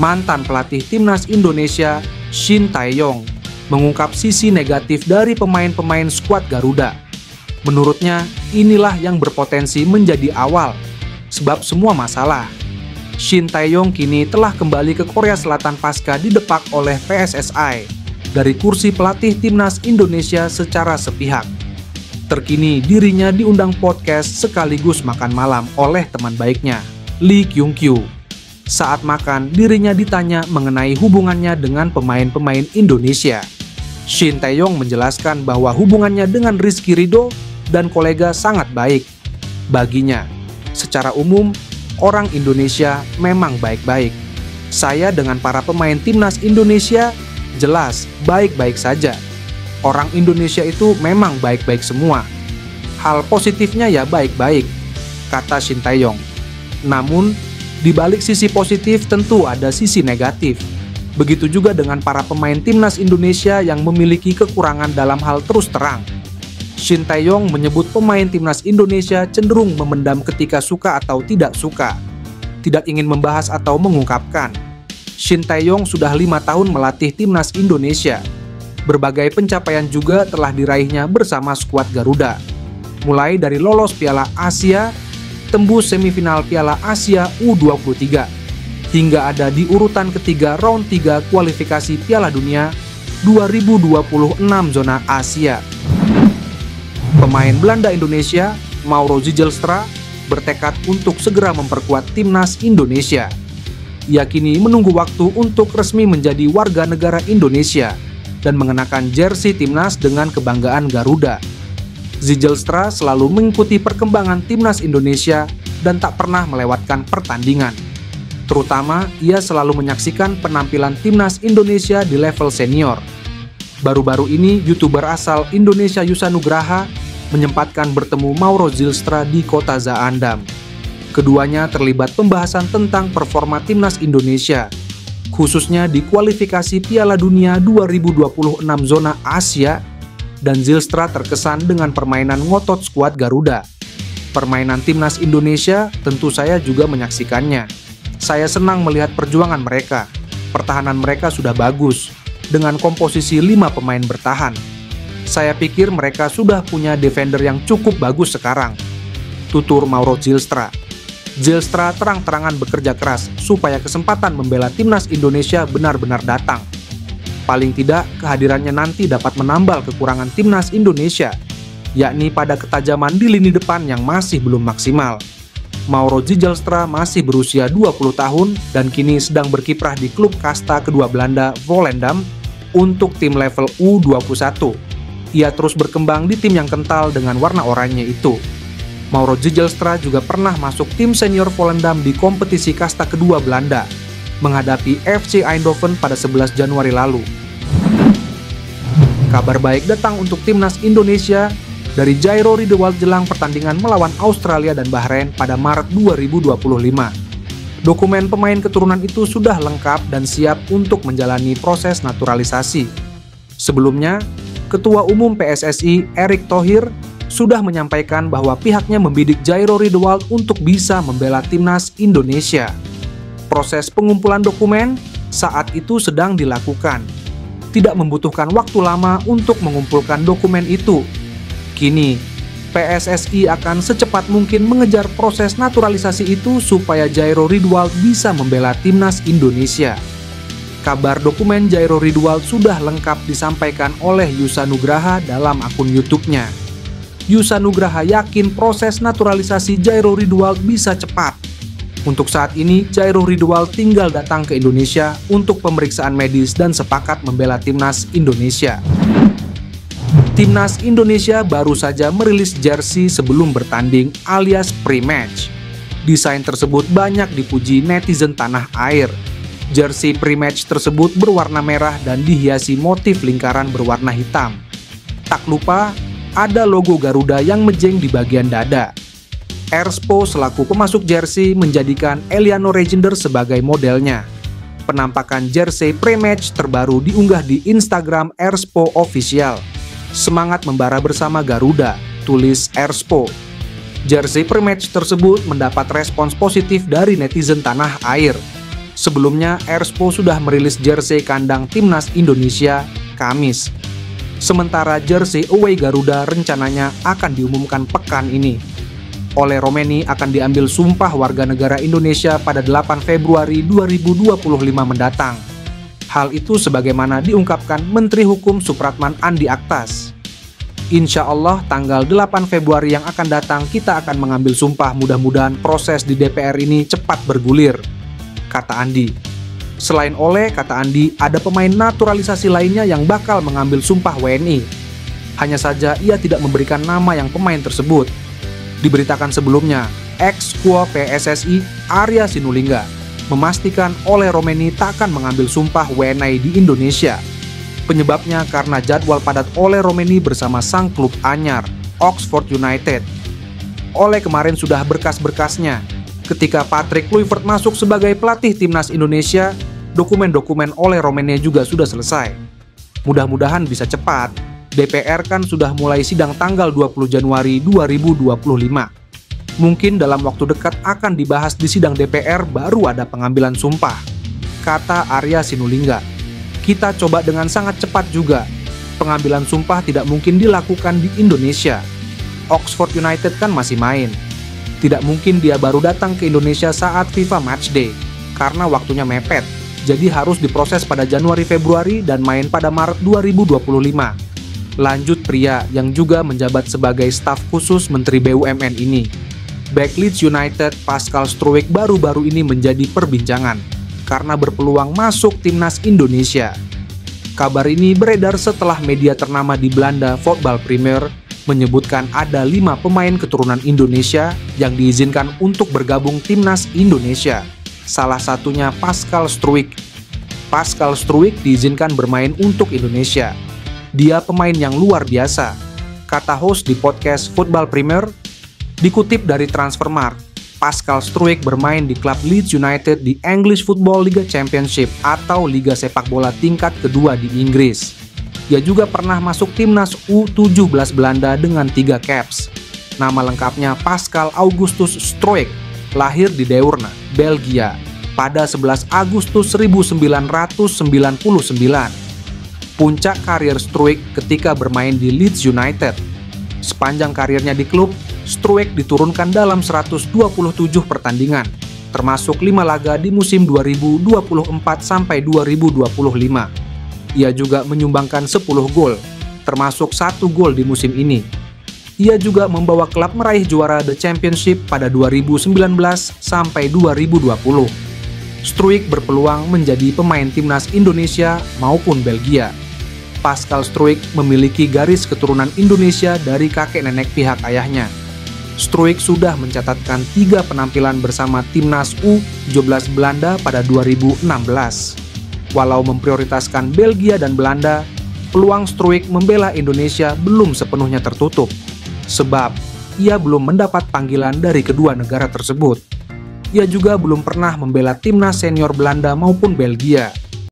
mantan pelatih timnas Indonesia Shin Tae-yong mengungkap sisi negatif dari pemain-pemain skuad Garuda. Menurutnya, inilah yang berpotensi menjadi awal sebab semua masalah. Shin Tae-yong kini telah kembali ke Korea Selatan pasca didepak oleh PSSI dari kursi pelatih timnas Indonesia secara sepihak. Terkini dirinya diundang podcast sekaligus makan malam oleh teman baiknya, Lee Kyung-kyu. Saat makan, dirinya ditanya mengenai hubungannya dengan pemain-pemain Indonesia. Shin Tae-yong menjelaskan bahwa hubungannya dengan Rizky Ridho dan kolega sangat baik. Baginya, secara umum, orang Indonesia memang baik-baik. Saya dengan para pemain timnas Indonesia jelas baik-baik saja. Orang Indonesia itu memang baik-baik semua. Hal positifnya ya baik-baik, kata Shin Tae-yong. Namun, di balik sisi positif tentu ada sisi negatif. Begitu juga dengan para pemain timnas Indonesia yang memiliki kekurangan dalam hal terus terang. Shin Tae-yong menyebut pemain timnas Indonesia cenderung memendam ketika suka atau tidak suka, tidak ingin membahas atau mengungkapkan. Shin Tae-yong sudah 5 tahun melatih timnas Indonesia. Berbagai pencapaian juga telah diraihnya bersama skuad Garuda. Mulai dari lolos Piala Asia, tembus semifinal Piala Asia U23, hingga ada di urutan ketiga round 3 kualifikasi Piala Dunia 2026 zona Asia. Pemain Belanda Indonesia, Mauro Zijlstra, bertekad untuk segera memperkuat timnas Indonesia. Ia kini menunggu waktu untuk resmi menjadi warga negara Indonesia dan mengenakan jersey timnas dengan kebanggaan Garuda. Zijlstra selalu mengikuti perkembangan timnas Indonesia dan tak pernah melewatkan pertandingan. Terutama, ia selalu menyaksikan penampilan timnas Indonesia di level senior. Baru-baru ini, YouTuber asal Indonesia Yusa Nugraha menyempatkan bertemu Mauro Zijlstra di kota Zaandam. Keduanya terlibat pembahasan tentang performa timnas Indonesia, khususnya di kualifikasi Piala Dunia 2026 zona Asia, dan Zijlstra terkesan dengan permainan ngotot skuad Garuda. Permainan timnas Indonesia tentu saya juga menyaksikannya. Saya senang melihat perjuangan mereka. Pertahanan mereka sudah bagus, dengan komposisi 5 pemain bertahan. Saya pikir mereka sudah punya defender yang cukup bagus sekarang, tutur Mauro Zijlstra. Zijlstra terang-terangan bekerja keras supaya kesempatan membela timnas Indonesia benar-benar datang. Paling tidak, kehadirannya nanti dapat menambal kekurangan timnas Indonesia, yakni pada ketajaman di lini depan yang masih belum maksimal. Mauro Zijlstra masih berusia 20 tahun dan kini sedang berkiprah di klub kasta kedua Belanda, Volendam, untuk tim level U21. Ia terus berkembang di tim yang kental dengan warna oranye itu. Mauro Zijlstra juga pernah masuk tim senior Volendam di kompetisi kasta kedua Belanda, menghadapi FC Eindhoven pada 11 Januari lalu. Kabar baik datang untuk timnas Indonesia dari Jairo Riedewald jelang pertandingan melawan Australia dan Bahrain pada Maret 2025. Dokumen pemain keturunan itu sudah lengkap dan siap untuk menjalani proses naturalisasi. Sebelumnya, Ketua Umum PSSI Erick Thohir sudah menyampaikan bahwa pihaknya membidik Jairo Riedewald untuk bisa membela timnas Indonesia. Proses pengumpulan dokumen saat itu sedang dilakukan. Tidak membutuhkan waktu lama untuk mengumpulkan dokumen itu. Kini, PSSI akan secepat mungkin mengejar proses naturalisasi itu supaya Jairo Riedewald bisa membela timnas Indonesia. Kabar dokumen Jairo Riedewald sudah lengkap disampaikan oleh Yusa Nugraha dalam akun YouTube-nya. Yusa Nugraha yakin proses naturalisasi Jairo Riedewald bisa cepat. Untuk saat ini, Jairo Riedewald tinggal datang ke Indonesia untuk pemeriksaan medis dan sepakat membela timnas Indonesia. Timnas Indonesia baru saja merilis jersey sebelum bertanding alias pre-match. Desain tersebut banyak dipuji netizen tanah air. Jersey pre-match tersebut berwarna merah dan dihiasi motif lingkaran berwarna hitam. Tak lupa, ada logo Garuda yang menjeng di bagian dada. Erspo selaku pemasuk jersey menjadikan Eliano Regender sebagai modelnya. Penampakan jersey pre-match terbaru diunggah di Instagram Erspo Official. Semangat membara bersama Garuda, tulis Erspo. Jersey pre-match tersebut mendapat respons positif dari netizen tanah air. Sebelumnya, Erspo sudah merilis jersey kandang timnas Indonesia Kamis. Sementara jersey away Garuda rencananya akan diumumkan pekan ini. Ole Romeni akan diambil sumpah warga negara Indonesia pada 8 Februari 2025 mendatang. Hal itu sebagaimana diungkapkan Menteri Hukum Supratman Andi Aktas. Insya Allah tanggal 8 Februari yang akan datang kita akan mengambil sumpah, mudah-mudahan proses di DPR ini cepat bergulir, kata Andi. Selain Ole, kata Andi, ada pemain naturalisasi lainnya yang bakal mengambil sumpah WNI. Hanya saja ia tidak memberikan nama yang pemain tersebut. Diberitakan sebelumnya, ex-Ketua PSSI Arya Sinulinga memastikan Ole Romeni tak akan mengambil sumpah WNI di Indonesia. Penyebabnya karena jadwal padat Ole Romeni bersama sang klub anyar, Oxford United. Ole kemarin sudah berkas-berkasnya. Ketika Patrick Kluivert masuk sebagai pelatih timnas Indonesia, dokumen-dokumen Ole Romeni juga sudah selesai. Mudah-mudahan bisa cepat. DPR kan sudah mulai sidang tanggal 20 Januari 2025. Mungkin dalam waktu dekat akan dibahas di sidang DPR baru ada pengambilan sumpah, kata Arya Sinulinga. Kita coba dengan sangat cepat juga. Pengambilan sumpah tidak mungkin dilakukan di Indonesia. Oxford United kan masih main. Tidak mungkin dia baru datang ke Indonesia saat FIFA Matchday, karena waktunya mepet. Jadi harus diproses pada Januari-Februari dan main pada Maret 2025. Lanjut pria yang juga menjabat sebagai staf khusus Menteri BUMN ini. Back Leeds United Pascal Struijk baru-baru ini menjadi perbincangan karena berpeluang masuk timnas Indonesia. Kabar ini beredar setelah media ternama di Belanda, Voetbal Premier, menyebutkan ada 5 pemain keturunan Indonesia yang diizinkan untuk bergabung timnas Indonesia. Salah satunya Pascal Struijk. Pascal Struijk diizinkan bermain untuk Indonesia. Dia pemain yang luar biasa, kata host di podcast Football Premier. Dikutip dari Transfermarkt, Pascal Struijk bermain di klub Leeds United di English Football Liga Championship atau Liga Sepak Bola tingkat kedua di Inggris. Dia juga pernah masuk timnas U17 Belanda dengan 3 caps. Nama lengkapnya Pascal Augustus Struijk, lahir di Deurne, Belgia, pada 11 Agustus 1999. Puncak karir Struijk ketika bermain di Leeds United. Sepanjang karirnya di klub, Struijk diturunkan dalam 127 pertandingan, termasuk 5 laga di musim 2024-2025. Ia juga menyumbangkan 10 gol, termasuk 1 gol di musim ini. Ia juga membawa klub meraih juara The Championship pada 2019-2020. Struijk berpeluang menjadi pemain timnas Indonesia maupun Belgia. Pascal Struijk memiliki garis keturunan Indonesia dari kakek nenek pihak ayahnya. Struijk sudah mencatatkan 3 penampilan bersama timnas U17 Belanda pada 2016. Walau memprioritaskan Belgia dan Belanda, peluang Struijk membela Indonesia belum sepenuhnya tertutup, sebab ia belum mendapat panggilan dari kedua negara tersebut. Ia juga belum pernah membela timnas senior Belanda maupun Belgia.